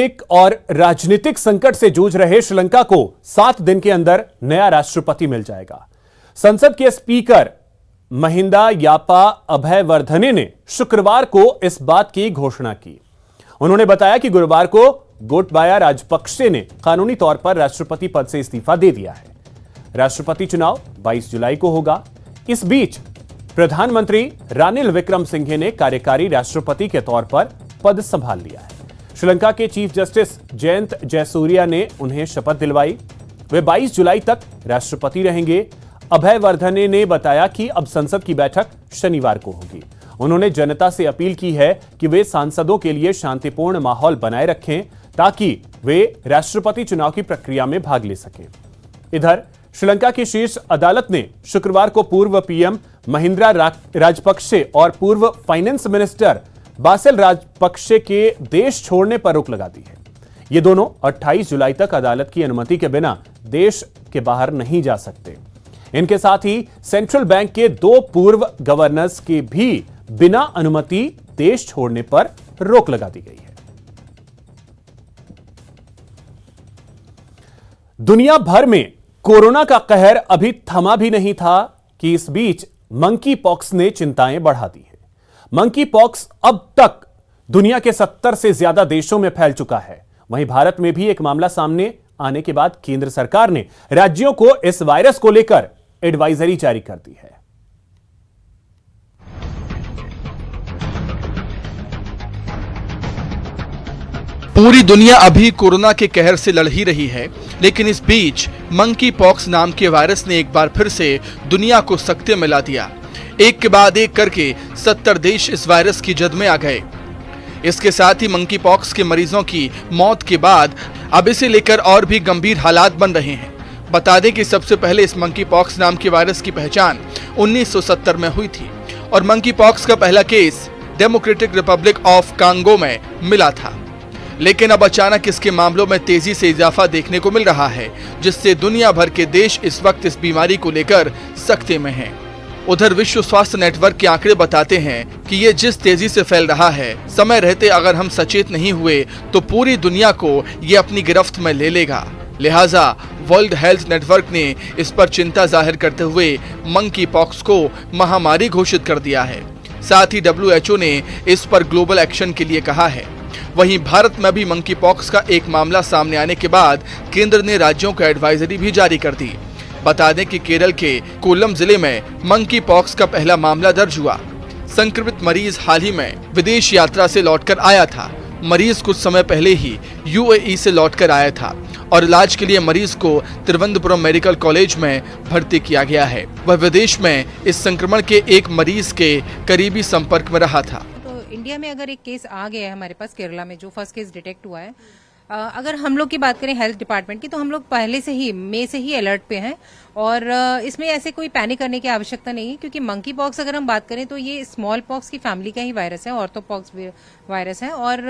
एक और राजनीतिक संकट से जूझ रहे श्रीलंका को 7 दिन के अंदर नया राष्ट्रपति मिल जाएगा। संसद के स्पीकर महिंदा यापा अभयवर्धने ने शुक्रवार को इस बात की घोषणा की। उन्होंने बताया कि गुरुवार को गोटबाया राजपक्षे ने कानूनी तौर पर राष्ट्रपति पद से इस्तीफा दे दिया है। राष्ट्रपति चुनाव 22 जुलाई को होगा। इस बीच प्रधानमंत्री रानिल विक्रमसिंघे ने कार्यकारी राष्ट्रपति के तौर पर पद संभाल लिया है। श्रीलंका के चीफ जस्टिस जयंत जयसूर्या ने उन्हें शपथ दिलवाई। वे 22 जुलाई तक राष्ट्रपति रहेंगे। अभयवर्धने ने बताया कि अब संसद की बैठक शनिवार को होगी। उन्होंने जनता से अपील की है कि वे सांसदों के लिए शांतिपूर्ण माहौल बनाए रखें ताकि वे राष्ट्रपति चुनाव की प्रक्रिया में भाग ले सकें। इधर श्रीलंका की शीर्ष अदालत ने शुक्रवार को पूर्व पीएम महिंद्रा राजपक्षे और पूर्व फाइनेंस मिनिस्टर बासिल राजपक्षे के देश छोड़ने पर रोक लगा दी है। ये दोनों 28 जुलाई तक अदालत की अनुमति के बिना देश के बाहर नहीं जा सकते। इनके साथ ही सेंट्रल बैंक के 2 पूर्व गवर्नर्स के भी बिना अनुमति देश छोड़ने पर रोक लगा दी गई है। दुनिया भर में कोरोना का कहर अभी थमा भी नहीं था कि इस बीच मंकी पॉक्स ने चिंताएं बढ़ा दी है। मंकी पॉक्स अब तक दुनिया के 70 से ज्यादा देशों में फैल चुका है। वहीं भारत में भी एक मामला सामने आने के बाद केंद्र सरकार ने राज्यों को इस वायरस को लेकर एडवाइजरी जारी कर दी है। पूरी दुनिया अभी कोरोना के कहर से लड़ ही रही है, लेकिन इस बीच मंकी पॉक्स नाम के वायरस ने एक बार फिर से दुनिया को सकते में ला दिया। एक के बाद एक करके 70 देश इस वायरस की जद में आ गए। इसके साथ ही मंकी पॉक्स के मरीजों की मौत के बाद अब इसे लेकर और भी गंभीर हालात बन रहे हैं। बता दें कि सबसे पहले इस मंकी पॉक्स नाम के वायरस की पहचान 1970 में हुई थी और मंकी पॉक्स का पहला case democratic Republic of Congo में मिला था। लेकिन अब अचानक इसके मामलों में तेजी से इजाफा देखने को मिल रहा है, जिससे दुनिया भर के देश इस वक्त इस बीमारी को लेकर सकते में हैं। उधर विश्व स्वास्थ्य नेटवर्क के आंकड़े बताते हैं कि ये जिस तेजी से फैल रहा है, समय रहते अगर हम सचेत नहीं हुए तो पूरी दुनिया को ये अपनी गिरफ्त में ले लेगा। लिहाजा वर्ल्ड हेल्थ नेटवर्क ने इस पर चिंता जाहिर करते हुए मंकी पॉक्स को महामारी घोषित कर दिया है। साथ ही WHO ने इस पर ग्लोबल एक्शन के लिए कहा है। वहीं भारत में भी मंकी पॉक्स का एक मामला सामने आने के बाद केंद्र ने राज्यों को एडवाइजरी भी जारी कर दी। बता दें कि केरल के कोल्लम जिले में मंकी पॉक्स का पहला मामला दर्ज हुआ। संक्रमित मरीज हाल ही में विदेश यात्रा से लौटकर आया था। मरीज कुछ समय पहले ही UAE से लौटकर आया था और इलाज के लिए मरीज को तिरुवनंतपुरम मेडिकल कॉलेज में भर्ती किया गया है। वह विदेश में इस संक्रमण के एक मरीज के करीबी संपर्क में रहा था। तो इंडिया में अगर एक केस आ गया है हमारे पास केरला में, जो फर्स्ट केस डिटेक्ट हुआ है, अगर हम लोग की बात करें हेल्थ डिपार्टमेंट की, तो हम लोग पहले से ही मई से ही अलर्ट पे हैं और इसमें ऐसे कोई पैनिक करने की आवश्यकता नहीं है, क्योंकि मंकी पॉक्स अगर हम बात करें तो ये स्मॉल पॉक्स की फैमिली का ही वायरस है, ऑर्थोपॉक्स वायरस है। और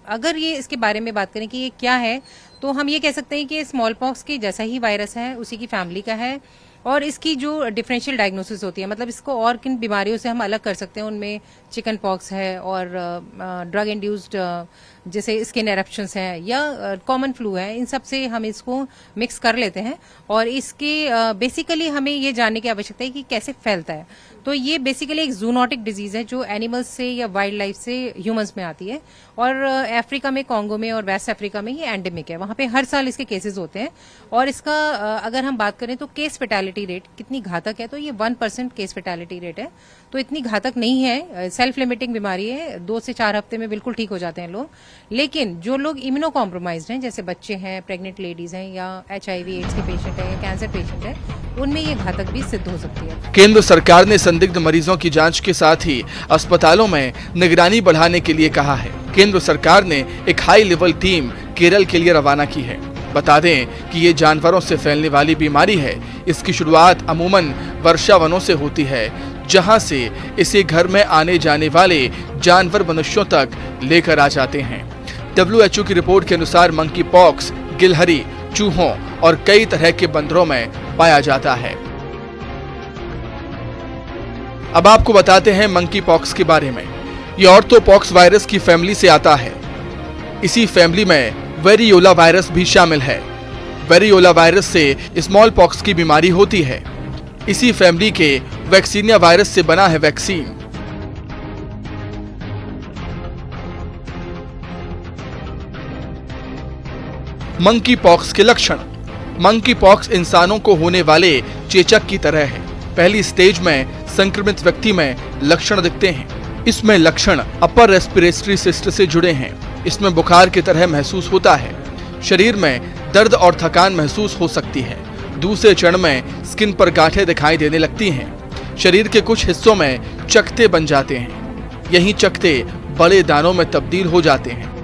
अगर ये इसके बारे में बात करें कि ये क्या है, तो हम ये कह सकते हैं कि स्मॉल पॉक्स के जैसा ही वायरस है, उसी की फैमिली का है। और इसकी जो डिफरेंशियल डायग्नोसिस होती है, मतलब इसको और किन बीमारियों से हम अलग कर सकते हैं, उनमें चिकन पॉक्स है और ड्रग इंड्यूस्ड जैसे स्किन एरप्शंस हैं या कॉमन फ्लू है, इन सब से हम इसको मिक्स कर लेते हैं। और इसके बेसिकली हमें ये जानने की आवश्यकता है कि कैसे फैलता है। तो ये बेसिकली एक जूनोटिक डिजीज है जो एनिमल्स से या वाइल्ड लाइफ से ह्यूमंस में आती है। और अफ्रीका में, कॉन्गो में और वेस्ट अफ्रीका में ये एंडेमिक है। वहां पे हर साल इसके केसेस होते हैं। और इसका अगर हम बात करें तो केस फेटालिटी रेट कितनी घातक है, तो ये 1% केस फेटालिटी रेट है। तो इतनी घातक नहीं है, सेल्फ लिमिटिंग बीमारी है। 2 से 4 हफ्ते में बिल्कुल ठीक हो जाते हैं लोग। लेकिन जो लोग इम्यूनो कॉम्प्रोमाइज्ड हैं, जैसे बच्चे हैं, प्रेग्नेंट लेडीज हैं या HIV एड्स के पेशेंट है या कैंसर पेशेंट है, उनमें ये घातक भी सिद्ध हो सकती है। केंद्र सरकार ने संदिग्ध मरीजों की जांच के साथ ही अस्पतालों में निगरानी बढ़ाने के लिए कहा है। केंद्र सरकार ने एक हाई लेवल टीम केरल के लिए रवाना की है। बता दें कि ये जानवरों से फैलने वाली बीमारी है। इसकी शुरुआत अमूमन वर्षा वनों से होती है, जहां से इसे घर में आने जाने वाले जानवर मनुष्यों तक लेकर आ जाते हैं। WHO की रिपोर्ट के अनुसार मंकी पॉक्स गिलहरी, चूहों और कई तरह के बंदरों में पाया जाता है। अब आपको बताते हैं मंकी पॉक्स के बारे में। ये ऑर्थोपॉक्स वायरस की फैमिली से आता है। इसी फैमिली में वेरियोला वायरस भी शामिल है। वेरियोला वायरस से स्मॉल पॉक्स की बीमारी होती है। इसी फैमिली के वैक्सीनिया वायरस से बना है वैक्सीन। मंकी पॉक्स के लक्षण। मंकी पॉक्स इंसानों को होने वाले चेचक की तरह है। पहली स्टेज में संक्रमित व्यक्ति में लक्षण दिखते हैं। इसमें लक्षण अपर रेस्पिरेटरी सिस्टम से जुड़े हैं। इसमें बुखार की तरह महसूस होता है। शरीर में दर्द और थकान महसूस हो सकती है। दूसरे चरण में स्किन पर गांठें दिखाई देने लगती हैं। शरीर के कुछ हिस्सों में चकते बन जाते हैं। यही चकते बड़े दानों में तब्दील हो जाते हैं।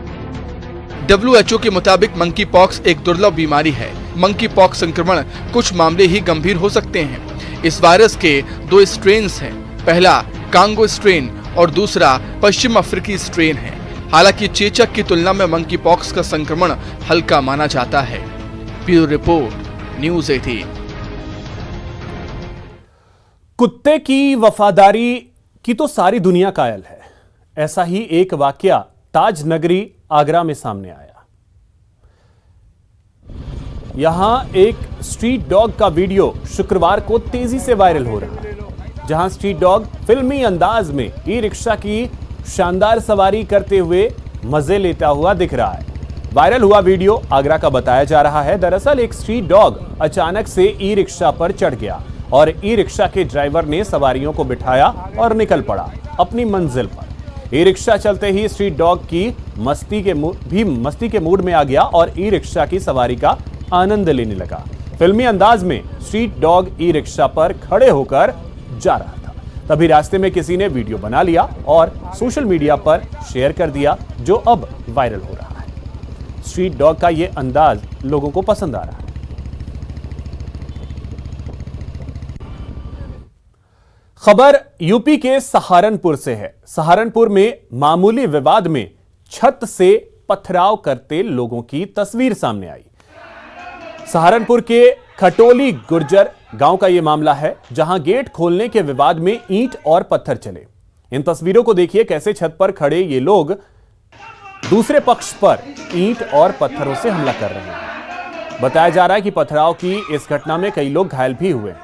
WHO के मुताबिक मंकी पॉक्स एक दुर्लभ बीमारी है। मंकी पॉक्स संक्रमण कुछ मामले ही गंभीर हो सकते हैं। इस वायरस के 2 स्ट्रेन्स हैं। पहला कांगो स्ट्रेन और दूसरा पश्चिम अफ्रीकी स्ट्रेन है। हालांकि चेचक की तुलना में मंकी पॉक्स का संक्रमण हल्का माना जाता है। Bureau report, news 18। कुत्ते की वफादारी की तो सारी दुनिया कायल है। ऐसा ही एक वाकया ताज नगरी आगरा में सामने आया। यहां एक स्ट्रीट डॉग का वीडियो शुक्रवार को तेजी से वायरल हो रहा है, जहां स्ट्रीट डॉग फिल्मी अंदाज में ई रिक्शा की शानदार सवारी करते हुए मजे लेता हुआ दिख रहा है। वायरल हुआ वीडियो आगरा का बताया जा रहा है। दरअसल एक स्ट्रीट डॉग अचानक से ई रिक्शा पर चढ़ गया और ई रिक्शा के ड्राइवर ने सवारियों को बिठाया और निकल पड़ा अपनी मंजिल पर। ई रिक्शा चलते ही स्ट्रीट डॉग की मस्ती के मूड में आ गया और ई रिक्शा की सवारी का आनंद लेने लगा। फिल्मी अंदाज में स्ट्रीट डॉग ई रिक्शा पर खड़े होकर जा रहा था। तभी रास्ते में किसी ने वीडियो बना लिया और सोशल मीडिया पर शेयर कर दिया, जो अब वायरल हो रहा है। स्ट्रीट डॉग का यह अंदाज लोगों को पसंद आ रहा है। खबर यूपी के सहारनपुर से है। सहारनपुर में मामूली विवाद में छत से पथराव करते लोगों की तस्वीर सामने आई। सहारनपुर के खटोली गुर्जर गांव का यह मामला है, जहां गेट खोलने के विवाद में ईंट और पत्थर चले। इन तस्वीरों को देखिए, कैसे छत पर खड़े ये लोग दूसरे पक्ष पर ईंट और पत्थरों से हमला कर रहे हैं। बताया जा रहा है कि पथराव की इस घटना में कई लोग घायल भी हुए हैं।